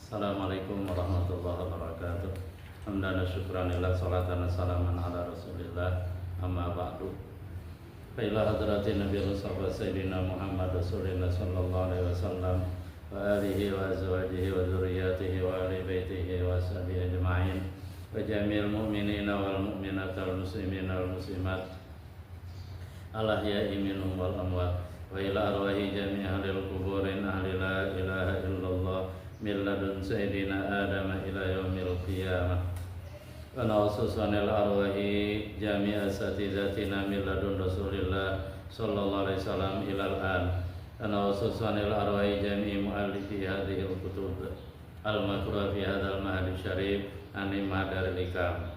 Assalamualaikum warahmatullahi wabarakatuh. Hamdan wa syukran lillah, salatan wa salaman ala rasulillah, amma ba'du. Fa ila hadratin Nabi Rasulullah Sayyidina Muhammad Rasulullah sallallahu alaihi wasallam wa alihi wa azwajihi wa dzurriyyatihi wa ahli baitihi wa sahbihi ajma'in wa jami'il mu'minina wal mu'minat wal muslimina wal muslimat al-ahya'i minhum wal amwat wa ila arwahi jami'i ahlil quburin ahli la ilaha illallah min ladun sayyidina Adam ila yaumil qiyamah wa na'ususanil arwahi jami'a asatizatina min ladun Rasulillah sallallahu alaihi wasallam ilal an wa na'ususanil arwahi jami'i mu'allifi hadhil kutub al-makruh fi hadzal mahad syarif ani madaril ikam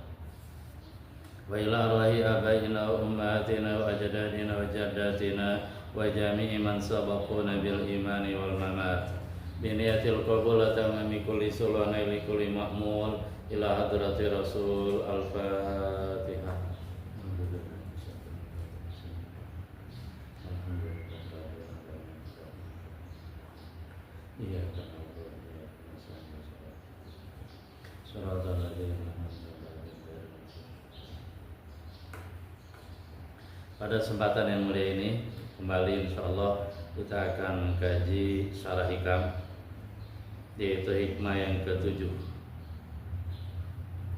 wa ila arwahi abaina wa ummahatina wa ajdadina wa jaddatina wa jami'i man sabaquna bil imani wal mamat biniyatil qabul tamami kulli sulwana li kulli ma'mul ila hadrati rasul al-fatihah. Pada kesempatan yang mulia ini kembali insyaallah kita akan kaji syarah hikam, yaitu hikmah yang ke-7.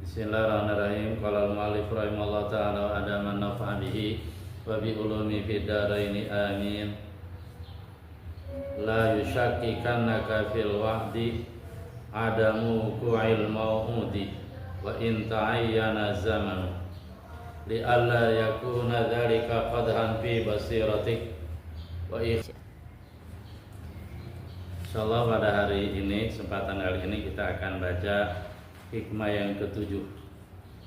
Bismillahirrahmanirrahim. Qala al-mu'allif rahimallahu ta'ala wa adaman nafa'a bihi wa bi ulumi fid dharaini amin. La yushakkikannaka fil wa'di adamu ku'il mau'udi wa in ta'ayyana zamanu li alla yakuna dhalika qadhan fi basiratik wa insyaallah pada hari ini, kesempatan kali ini kita akan baca hikmah yang ke-7.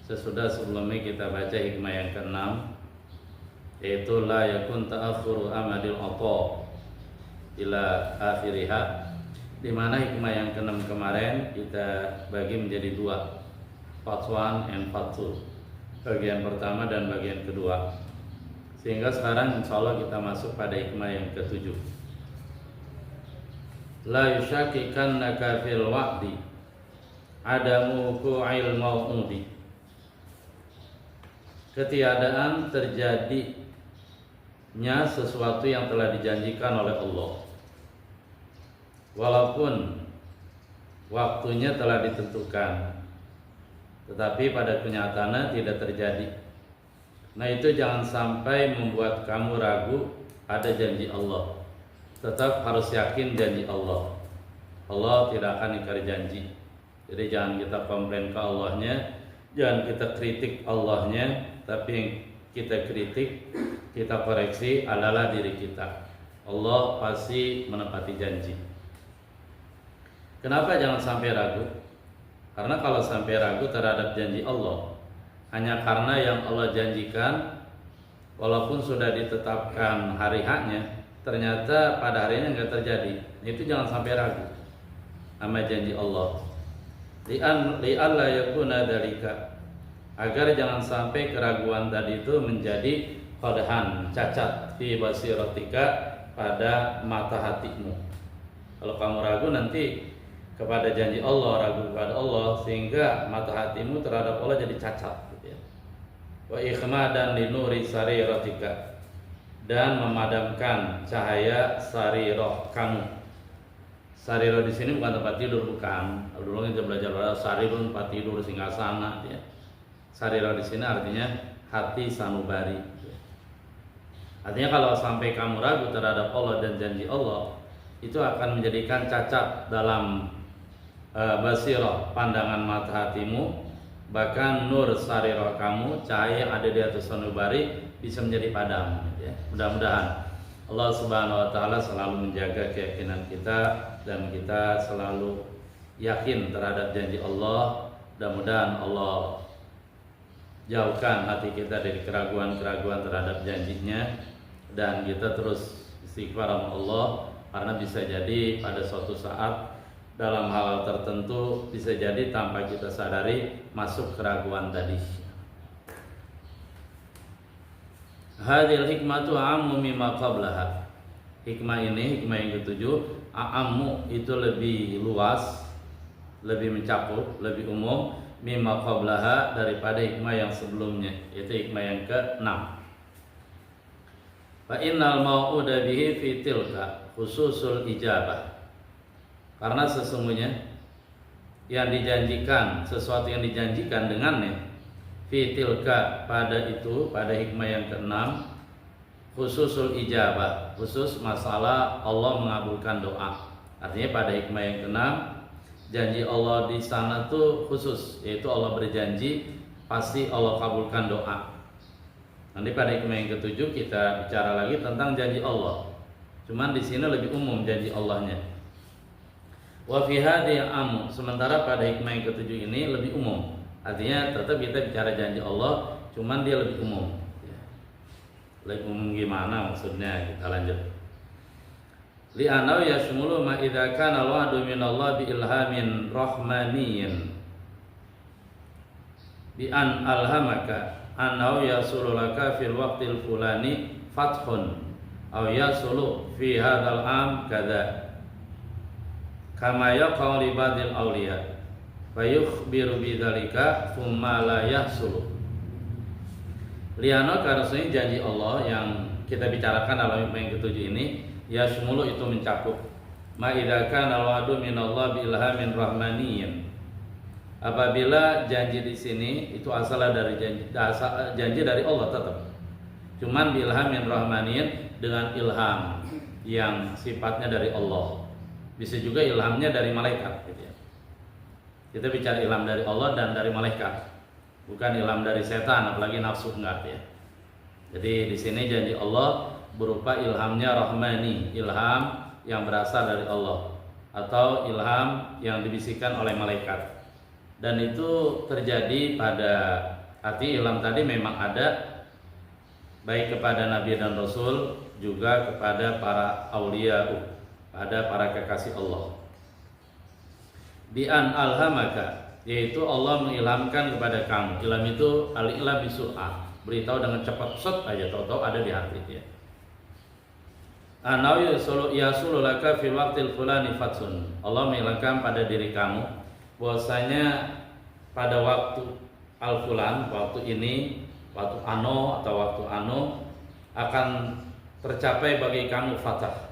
Sebelumnya kita baca hikmah yang ke-6, yaitu la yakun ta'akhuru amadil ata ila akhiriha, di mana hikmah yang ke-6 kemarin kita bagi menjadi dua, part 1 and part 2, bagian pertama dan bagian kedua, sehingga sekarang insyaallah kita masuk pada hikmah yang ke-7. La yushakikannaka fil wa'di adamu ku'il mau'udi, ketiadaan terjadinya sesuatu yang telah dijanjikan oleh Allah walaupun waktunya telah ditentukan, tetapi pada kenyataannya tidak terjadi. Nah, itu jangan sampai membuat kamu ragu ada janji Allah. Tetap harus yakin janji Allah. Allah tidak akan ingkar janji. Jadi jangan kita komplain ke Allahnya, jangan kita kritik Allahnya, tapi yang kita kritik, kita koreksi adalah diri kita. Allah pasti menepati janji. Kenapa jangan sampai ragu? Karena kalau sampai ragu terhadap janji Allah hanya karena yang Allah janjikan, walaupun sudah ditetapkan hari haknya, ternyata pada harinya nggak terjadi, itu jangan sampai ragu sama janji Allah. Li'alla yakuna dalika, agar jangan sampai keraguan tadi itu menjadi qadhan, cacat fi basiratika, pada mata hatimu. Kalau kamu ragu nanti kepada janji Allah, ragu kepada Allah, sehingga mata hatimu terhadap Allah jadi cacat, gitu ya. Wa ikhmadan linuri sariratika, dan memadamkan cahaya sariroh kamu. Sariroh di sini bukan tempat tidur, bukan. Kalau dulu kita belajar sariroh tempat tidur, singgasana, ya. Sariroh di sini artinya hati sanubari. Artinya kalau sampai kamu ragu terhadap Allah dan janji Allah, itu akan menjadikan cacat dalam basirah, pandangan mata hatimu, bahkan nur sariroh kamu, cahaya yang ada di atas sanubari bisa menjadi padam, ya. Mudah-mudahan Allah Subhanahu wa taala selalu menjaga keyakinan kita dan kita selalu yakin terhadap janji Allah. Mudah-mudahan Allah jauhkan hati kita dari keraguan-keraguan terhadap janjinya, dan kita terus istighfar sama Allah, karena bisa jadi pada suatu saat dalam hal tertentu bisa jadi tanpa kita sadari masuk keraguan tadi. Hadil hikmatu ammu mimma qablaha. Hikmah ini, hikmah yang ketujuh, a'ammu itu lebih luas lebih mencakup, lebih umum mimma qablaha daripada hikmah yang sebelumnya, yaitu hikmah yang ke-6. Fa innal mau'uda bihi fi tilka khususul ijabah. Karena sesungguhnya yang dijanjikan, sesuatu yang dijanjikan dengannya fi tilka pada itu, pada hikmah yang ke-6, khususul ijabah, khusus masalah Allah mengabulkan doa. Artinya pada hikmah yang ke-6 janji Allah di sana tuh khusus, yaitu Allah berjanji pasti Allah kabulkan doa. Nanti pada hikmah yang ke-7 kita bicara lagi tentang janji Allah. Cuman di sini lebih umum janji Allahnya. Wa fi hadhihi am, sementara pada hikmah yang ke-7 ini lebih umum. Artinya tetap kita bicara janji Allah, cuman dia lebih umum. Lebih umum gimana maksudnya? Kita lanjut. Li'anau yashmulu ma idza kana al-wa'du min Allah bi ilhamin rahmaniyyin bi an alhamaka annahu yasulu laka fil waqtil fulani fathun aw yasulu fi hadzal am kadza kama yaqulu li ba'dil awliya fa yukhbiru bidzalika thumma la yahsulu. Liano karena janji Allah yang kita bicarakan dalam hikmah yang ke-7 ini, ya semulu itu mencakup ma idza kana al-wa'du min Allah bi ilhamin rahmaniyyin. Apabila janji di sini itu asalnya dari janji dari Allah tetap. Cuman bi ilhamin rahmaniyyin, dengan ilham yang sifatnya dari Allah. Bisa juga ilhamnya dari malaikat gitu ya. Kita bicara ilham dari Allah dan dari malaikat. Bukan ilham dari setan, apalagi nafsu, enggak ya. Jadi di sini janji Allah berupa ilhamnya rahmani, ilham yang berasal dari Allah, atau ilham yang dibisikkan oleh malaikat. Dan itu terjadi pada hati. Ilham tadi memang ada baik kepada Nabi dan Rasul, juga kepada para aulia, pada para kekasih Allah. Bi an alhamaka, yaitu Allah mengilhamkan kepada kamu. Ilham itu al-ilham bisur'ah, beritahu dengan cepat, set aja, tahu-tahu ada di hati ya. Anau yasulu laka fil waqtil fulani fatsun. Allah mengilhamkan pada diri kamu bahwasanya pada waktu al-fulan, waktu ini, waktu ano atau waktu ano akan tercapai bagi kamu fatah.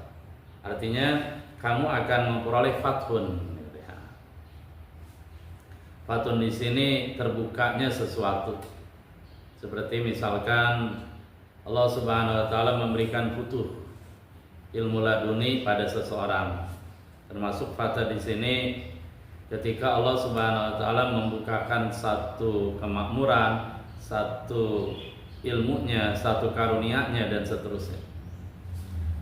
Artinya kamu akan memperoleh fathun. Fatun di sini terbukanya sesuatu. Seperti misalkan Allah Subhanahu wa taala memberikan futuh, ilmu laduni pada seseorang. Termasuk fatah di sini ketika Allah Subhanahu wa taala membukakan satu kemakmuran, satu ilmunya, satu karunia-Nya dan seterusnya.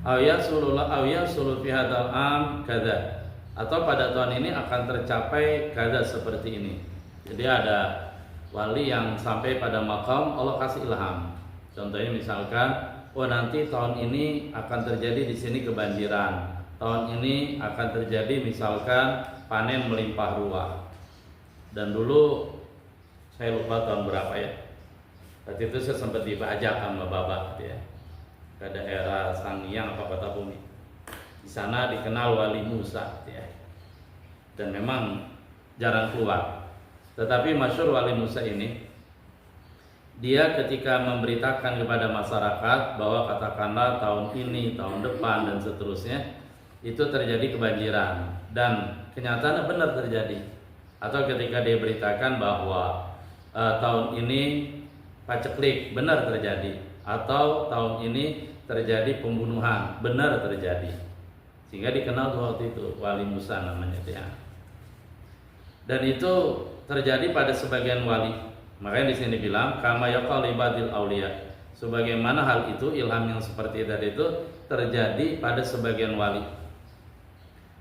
Awyasulu fi hadzal am kadza, atau pada tahun ini akan tercapai kada seperti ini. Jadi ada wali yang sampai pada maqam Allah kasih ilham. Contohnya misalkan, oh nanti tahun ini akan terjadi di sini kebanjiran. Tahun ini akan terjadi misalkan panen melimpah ruah. Dan dulu saya lupa tahun berapa ya. Waktu itu saya sempat dibajak sama bapak ya, ke daerah Sangiang apa Kota Bumi. Di sana dikenal Wali Musa ya. Dan memang jarang keluar. Tetapi masyhur Wali Musa ini, dia ketika memberitakan kepada masyarakat bahwa katakanlah tahun ini, tahun depan dan seterusnya itu terjadi kebanjiran, dan kenyataannya benar terjadi. Atau ketika dia beritakan bahwa tahun ini paceklik, benar terjadi. Atau tahun ini terjadi pembunuhan, benar terjadi. Sehingga dikenal waktu itu Wali Musa namanya ya. Dan itu terjadi pada sebagian wali. Makanya di sini bilang kama yaqal ibadil auliya. Sebagaimana hal itu, ilham yang seperti tadi itu terjadi pada sebagian wali.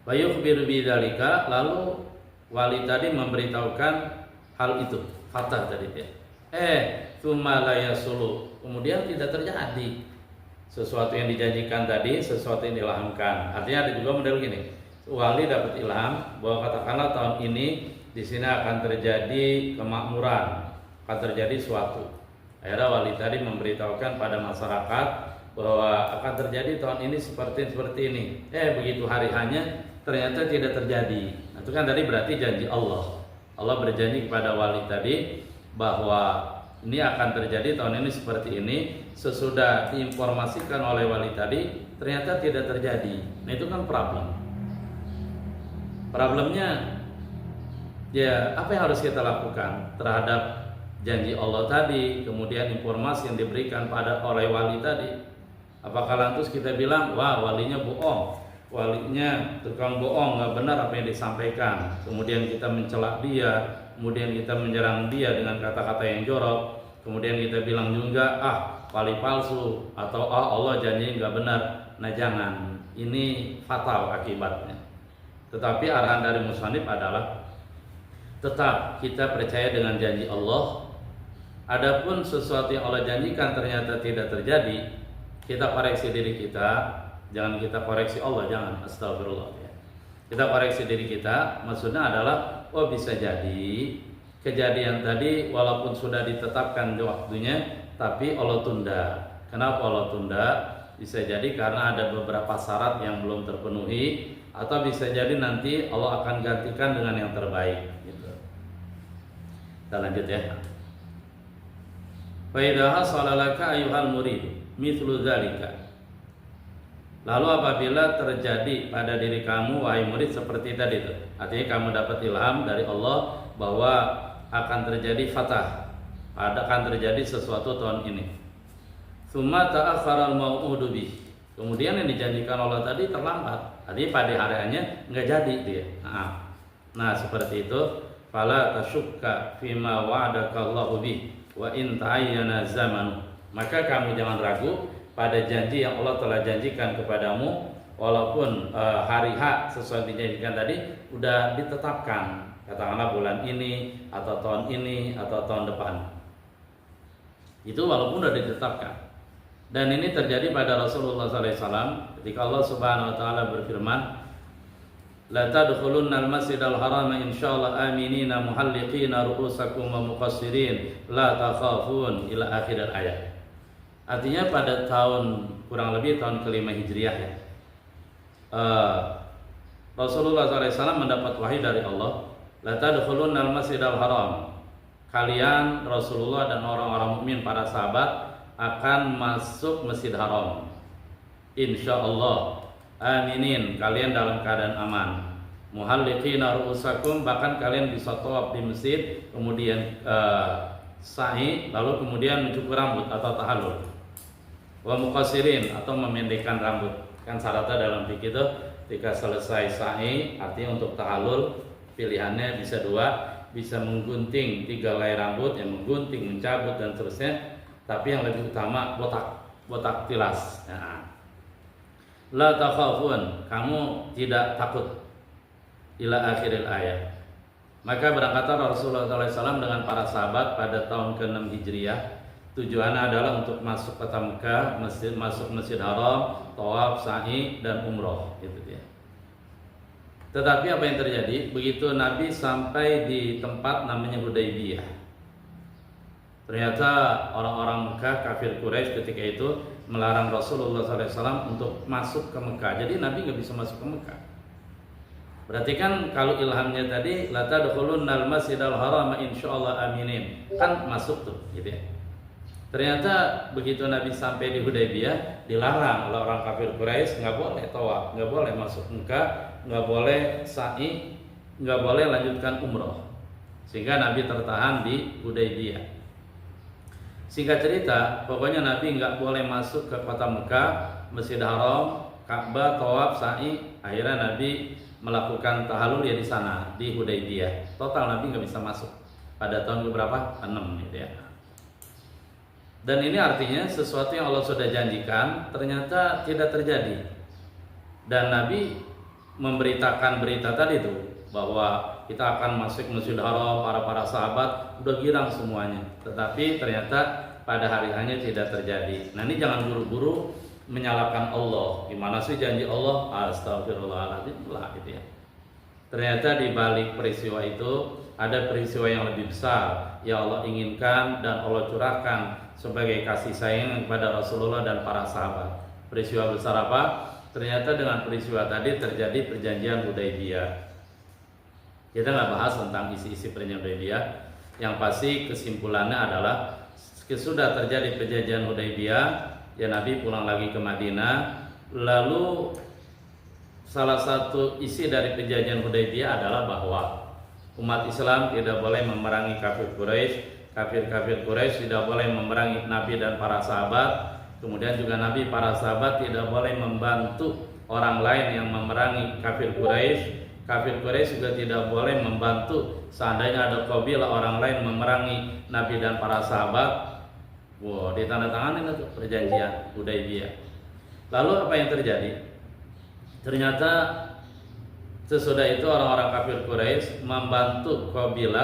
Wa yukhbiru bidzalika, lalu wali tadi memberitahukan hal itu, fatah tadi ya. Tsumma la yasulu, kemudian tidak terjadi sesuatu yang dijanjikan tadi, sesuatu yang diilhamkan. Artinya ada juga model gini, wali dapat ilham bahwa katakanlah tahun ini di sini akan terjadi kemakmuran, akan terjadi suatu. Akhirnya wali tadi memberitahukan pada masyarakat bahwa akan terjadi tahun ini seperti ini. Begitu hari hanya ternyata tidak terjadi. Nah, itu kan tadi berarti janji Allah. Allah berjanji kepada wali tadi bahwa ini akan terjadi tahun ini seperti ini, sesudah diinformasikan oleh wali tadi ternyata tidak terjadi. Nah, itu kan problemnya ya apa yang harus kita lakukan terhadap janji Allah tadi, kemudian informasi yang diberikan oleh wali tadi. Apakah lantas kita bilang wah walinya bohong, walinya tukang bohong, nggak benar apa yang disampaikan, kemudian kita mencela dia, kemudian kita menyerang dia dengan kata-kata yang jorok, kemudian kita bilang juga wali palsu atau Allah janji nggak benar. Nah, jangan, ini fatal akibatnya. Tetapi arahan dari musannif adalah tetap kita percaya dengan janji Allah. Adapun sesuatu yang Allah janjikan ternyata tidak terjadi, kita koreksi diri kita. Jangan kita koreksi Allah, jangan, astagfirullah ya. Kita koreksi diri kita, maksudnya adalah bisa jadi kejadian tadi walaupun sudah ditetapkan waktunya, tapi Allah tunda. Kenapa Allah tunda? Bisa jadi karena ada beberapa syarat yang belum terpenuhi, atau bisa jadi nanti Allah akan gantikan dengan yang terbaik gitu. Kita lanjut ya. Fa idza hasala laka ayyuhal murid mithlu dzalika. Lalu apabila terjadi pada diri kamu wahai murid seperti tadi itu, artinya kamu dapat ilham dari Allah bahwa akan terjadi fatah, akan terjadi sesuatu tahun ini. Tsumma ta'akhkhara al-mau'udu bih. Kemudian yang dijanjikan Allah tadi terlambat, artinya pada hariannya nggak jadi dia. Nah, seperti itu. Fala tasyukka fima wa'adaka Allahu bih wa in ta'ayyana zamanu. Maka kamu jangan ragu pada janji yang Allah telah janjikan kepadamu, walaupun hari H sesuai dijanjikan tadi udah ditetapkan, katakanlah bulan ini atau tahun ini atau tahun depan, itu walaupun udah ditetapkan. Dan ini terjadi pada Rasulullah SAW ketika Allah Subhanahu Wa Taala berfirman, la tadkhulunnal masjidal haram insyaallah aminina muhalliqina ru'usakum wa muqassirin la takhafun ila akhir ayat. Artinya pada tahun kurang lebih tahun kelima Hijriah ya, Rasulullah SAW mendapat wahyu dari Allah, la tadkhulunnal masjidal haram. Kalian Rasulullah dan orang-orang mukmin para sahabat akan masuk Masjid Haram. Insyaallah aminin, kalian dalam keadaan aman. Muhalliqina ru'usakum, bahkan kalian bisa tawaf di masjid, kemudian sa'i, lalu kemudian mencukur rambut atau tahallul. Wa muqassirin, atau memendekkan rambut. Kan syaratnya dalam fikih itu ketika selesai sa'i, artinya untuk tahallul pilihannya bisa dua, bisa menggunting 3 helai rambut, yang menggunting, mencabut dan seterusnya. Tapi yang lebih utama botak tilas. La takhafun, kamu tidak takut. Ila akhiril ayat. Maka berangkatlah Rasulullah SAW dengan para sahabat pada tahun ke-6 Hijriah. Tujuannya adalah untuk masuk kota Mekah, masuk Masjid Haram, tawaf, sa'i dan umroh, gitu ya. Tetapi apa yang terjadi? Begitu Nabi sampai di tempat namanya Hudaybiyah, ternyata orang-orang Mekah, kafir Quraisy ketika itu melarang Rasulullah SAW untuk masuk ke Mekah. Jadi Nabi nggak bisa masuk ke Mekah. Berarti kan kalau ilhamnya tadi la tadkhulunnal masjidal haram insyaallah aminin, kan masuk tuh gitu ya. Ternyata begitu Nabi sampai di Hudaybiyah dilarang oleh orang kafir Quraisy, nggak boleh tawaf, nggak boleh masuk Mekah, nggak boleh sa'i, nggak boleh lanjutkan umroh. Sehingga Nabi tertahan di Hudaybiyah. Singkat cerita, pokoknya Nabi nggak boleh masuk ke kota Mekah, Masjid Haram, Ka'bah, tawaf, sa'i. Akhirnya Nabi melakukan tahallul ya di sana, di Hudaybiyah. Total Nabi nggak bisa masuk pada tahun berapa? 6 gitu ya. Dan ini artinya sesuatu yang Allah sudah janjikan ternyata tidak terjadi. Dan Nabi memberitakan berita tadi itu bahwa kita akan masuk Masjid Haram, para sahabat udah girang semuanya. Tetapi ternyata pada hari hanya tidak terjadi. Nah, ini jangan buru-buru menyalahkan Allah. Gimana sih janji Allah? Astagfirullahaladzim lah gitu ya. Ternyata di balik peristiwa itu ada peristiwa yang lebih besar yang Allah inginkan dan Allah curahkan sebagai kasih sayang kepada Rasulullah dan para sahabat. Peristiwa besar apa? ternyata dengan peristiwa tadi terjadi perjanjian Hudaybiyah. Kita nggak bahas tentang isi-isi perjanjian Hudaybiyah. Yang pasti kesimpulannya adalah sudah terjadi perjanjian Hudaybiyah, ya Nabi pulang lagi ke Madinah. Lalu salah satu isi dari perjanjian Hudaybiyah adalah bahwa umat Islam tidak boleh memerangi kafir Quraisy. Kafir-kafir Quraisy tidak boleh memerangi Nabi dan para sahabat. Kemudian juga Nabi para sahabat tidak boleh membantu orang lain yang memerangi kafir Quraisy. Kafir Quraisy juga tidak boleh membantu seandainya ada kabilah orang lain memerangi Nabi dan para sahabat. Wow, ditandatangani itu perjanjian Hudaybiyah. Lalu apa yang terjadi? Ternyata sesudah itu orang-orang kafir Quraisy membantu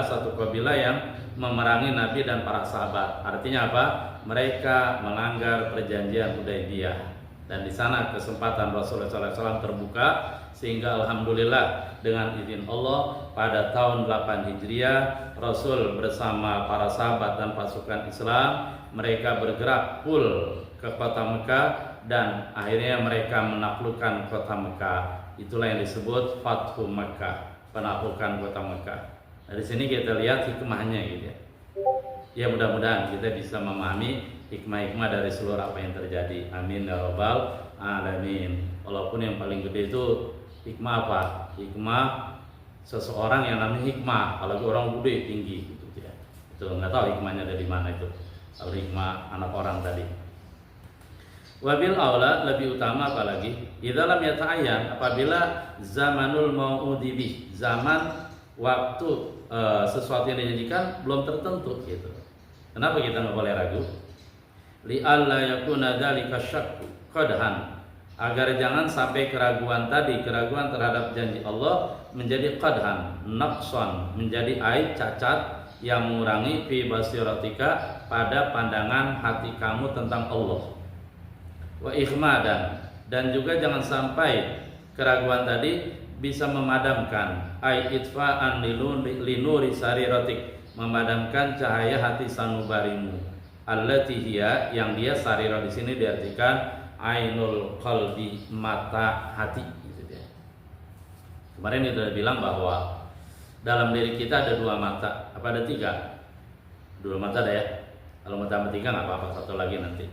satu kabilah yang memerangi Nabi dan para sahabat. Artinya apa? Mereka melanggar perjanjian Hudaybiyah. Dan di sana kesempatan Rasulullah SAW terbuka, sehingga alhamdulillah dengan izin Allah pada tahun 8 Hijriah Rasul bersama para sahabat dan pasukan Islam mereka bergerak full ke kota Mekah dan akhirnya mereka menaklukkan kota Mekah. Itulah yang disebut Fathu Mekah, penaklukan kota Mekah. Dari sini kita lihat hikmahnya gitu ya. Ya mudah-mudahan kita bisa memahami hikmah-hikmah dari seluruh apa yang terjadi. Amin ya rabbal alamin. Walaupun yang paling gede itu hikmah apa? Hikmah seseorang yang namanya hikmah. Kalau orang gede tinggi gitu ya. Itu nggak tahu hikmahnya dari mana itu. Kalau hikmah anak orang tadi. Wabil aula lebih utama apalagi di dalam yata'ayyan apabila zamanul mau'udi bih, zaman waktu sesuatu yang dijanjikan belum tertentu gitu. Kenapa kita nggak boleh ragu? Li alla yakuna dzalika syakku qadhan, agar jangan sampai keraguan terhadap janji Allah menjadi qadhan, naqsan, menjadi aib, cacat yang mengurangi fi basiratika pada pandangan hati kamu tentang Allah. Wa ikhmadan, dan juga jangan sampai keraguan tadi bisa memadamkan ai itfa'an linuri sariratik, memadamkan cahaya hati sanubarimu. Allati hiya, yang dia sarira di sini diartikan ainul qalbi, mata hati gitu ya. Kemarin kita sudah bilang bahwa dalam diri kita ada dua mata, apa ada tiga? Dua mata ada ya. Kalau mau tambah tiga nggak apa-apa, satu lagi nanti.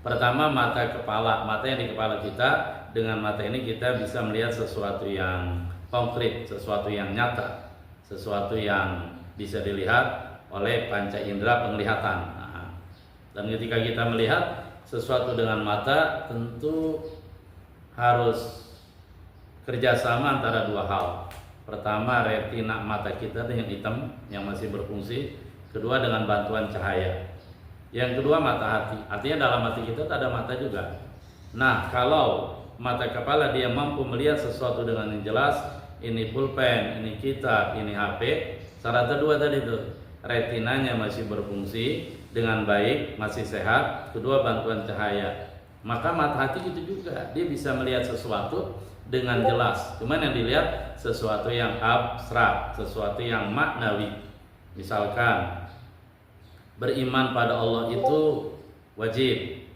Pertama mata kepala, mata yang di kepala kita. Dengan mata ini kita bisa melihat sesuatu yang konkret, sesuatu yang nyata, sesuatu yang bisa dilihat oleh panca indera penglihatan. Dan ketika kita melihat sesuatu dengan mata, tentu harus kerjasama antara dua hal. Pertama, retina mata kita yang hitam yang masih berfungsi. Kedua, dengan bantuan cahaya. Yang kedua, mata hati. Artinya dalam hati kita ada mata juga. Nah, kalau mata kepala dia mampu melihat sesuatu dengan yang jelas, ini pulpen, ini kitab, ini HP. Syarat kedua tadi itu, retinanya masih berfungsi dengan baik, masih sehat. Kedua, bantuan cahaya. Maka mata hati itu juga, dia bisa melihat sesuatu dengan jelas. Cuman yang dilihat sesuatu yang abstrak, sesuatu yang maknawi. Misalkan beriman pada Allah itu wajib,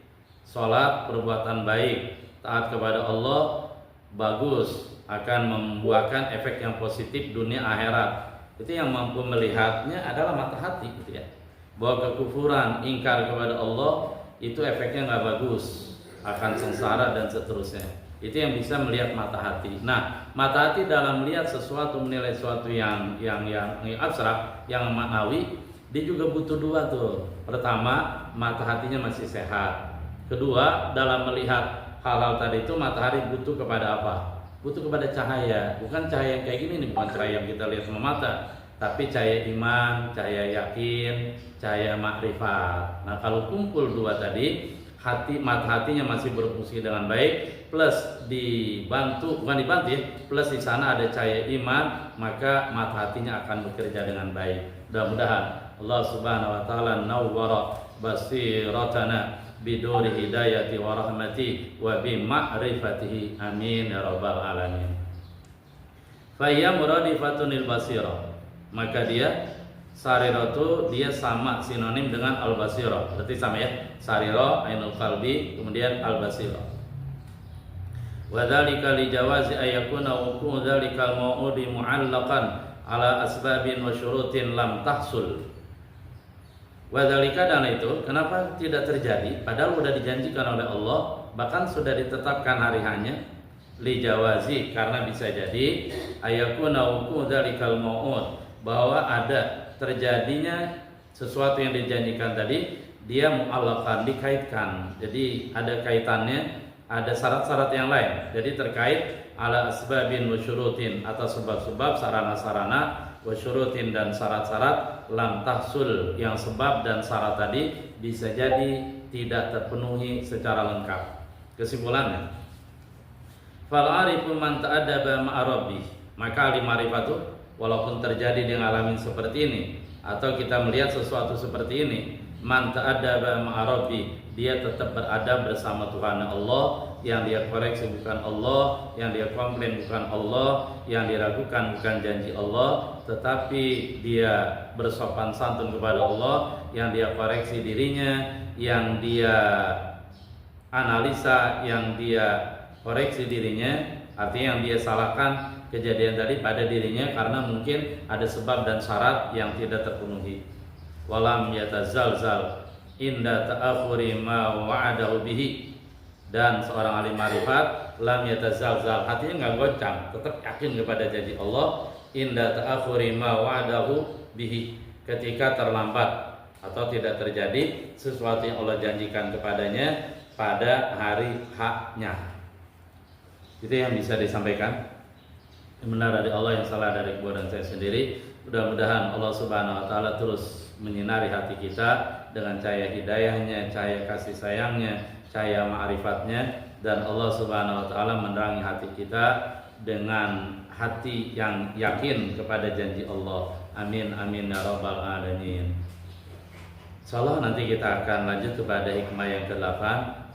sholat perbuatan baik, taat kepada Allah bagus, akan membuahkan efek yang positif dunia akhirat. Itu yang mampu melihatnya adalah mata hati gitu ya. Bahwa kekufuran, ingkar kepada Allah itu efeknya nggak bagus, akan sengsara dan seterusnya. Itu yang bisa melihat mata hati. Nah, mata hati dalam melihat sesuatu, menilai sesuatu yang abstrak, yang maknawi, dia juga butuh dua tuh. Pertama, mata hatinya masih sehat. Kedua, dalam melihat hal-hal tadi itu matahari butuh kepada apa? Butuh kepada cahaya. Bukan cahaya yang kayak gini nih, bukan cahaya yang kita lihat sama mata, tapi cahaya iman, cahaya yakin, cahaya makrifat. Nah, kalau kumpul dua tadi, mata hatinya masih berfungsi dengan baik, plus plus di sana ada cahaya iman, maka mata hatinya akan bekerja dengan baik. Mudah-mudahan Allah Subhanahu wa taala nawwara basiratana biduri hidayati wa rahmati wa bi ma'rifatihi, amin ya rabbal alamin. Fa hiya muradifatunil basira, maka dia sariratu dia sama sinonim dengan al-basira. Berarti sama ya, sarira ainul qalbi kemudian al-basira. Wa dzalika li jawazi ayakuna wuqu' dzalikal mau'udi mu'allaqan ala asbabin wa syurutin lam tahsul. Wadzalika, dan itu kenapa tidak terjadi padahal sudah dijanjikan oleh Allah, bahkan sudah ditetapkan hari hanya, li jawazi, karena bisa jadi ayakuna wuqu' dzalikal mau'ud, bahwa ada terjadinya sesuatu yang dijanjikan tadi, dia mu'allaqan, dikaitkan. Jadi ada kaitannya, ada syarat-syarat yang lain. Jadi terkait ala asbabin wa syurutin, atas sebab-sebab, sarana-sarana, wa syurutin, dan syarat-syarat, lam tahsul, yang sebab dan syarat tadi bisa jadi tidak terpenuhi secara lengkap. Kesimpulannya, fal arifu man ta'addaba ma'a rabbih, maka alim marifatu, walaupun terjadi di ngalamin seperti ini, atau kita melihat sesuatu seperti ini, man ta'addaba ma'a rabbih, dia tetap beradab bersama Tuhan Allah. Yang dia koreksi bukan Allah, yang dia komplain bukan Allah, yang diragukan bukan janji Allah, tetapi dia bersopan santun kepada Allah, yang dia koreksi dirinya, yang dia analisa, yang dia koreksi dirinya, artinya yang dia salahkan kejadian tadi pada dirinya karena mungkin ada sebab dan syarat yang tidak terpenuhi. Walam yatazalzal inda ta'akhuri ma wa'adahu bihi, dan seorang alim marifat lam yatazalzal, hatinya nggak goncang, tetap yakin kepada janji Allah, inda ta'akhuri ma wa'adahu bihi, ketika terlambat atau tidak terjadi sesuatu yang Allah janjikan kepadanya pada hari haknya. Itu yang bisa disampaikan. Yang benar dari Allah, yang salah dari gua dan saya sendiri. Mudah-mudahan Allah Subhanahu wa taala terus menyinari hati kita dengan cahaya hidayahnya, cahaya kasih sayangnya, cahaya ma'rifatnya, dan Allah Subhanahu wa taala menerangi hati kita dengan hati yang yakin kepada janji Allah. Amin amin ya rabbal alamin. Insyaallah nanti kita akan lanjut kepada hikmah yang ke-8.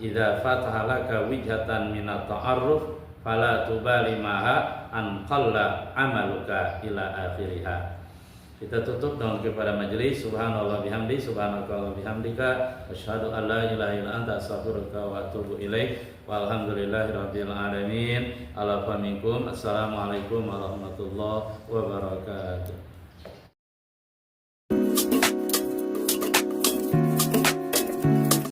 Idza fatahalaka wijhatan minat ta'arruf fala tubali maha an qalla amaluka ila akhiriha. Kita tutup dengan kepada majelis. Subhanallah bihamdi, subhanakallah bihamdika, asyhadu an la ilaha illa anta, astaghfiruka wa atubu ilaik. Walhamdulillahirabbil alamin. Ala fa minkum. Assalamualaikum warahmatullahi wabarakatuh.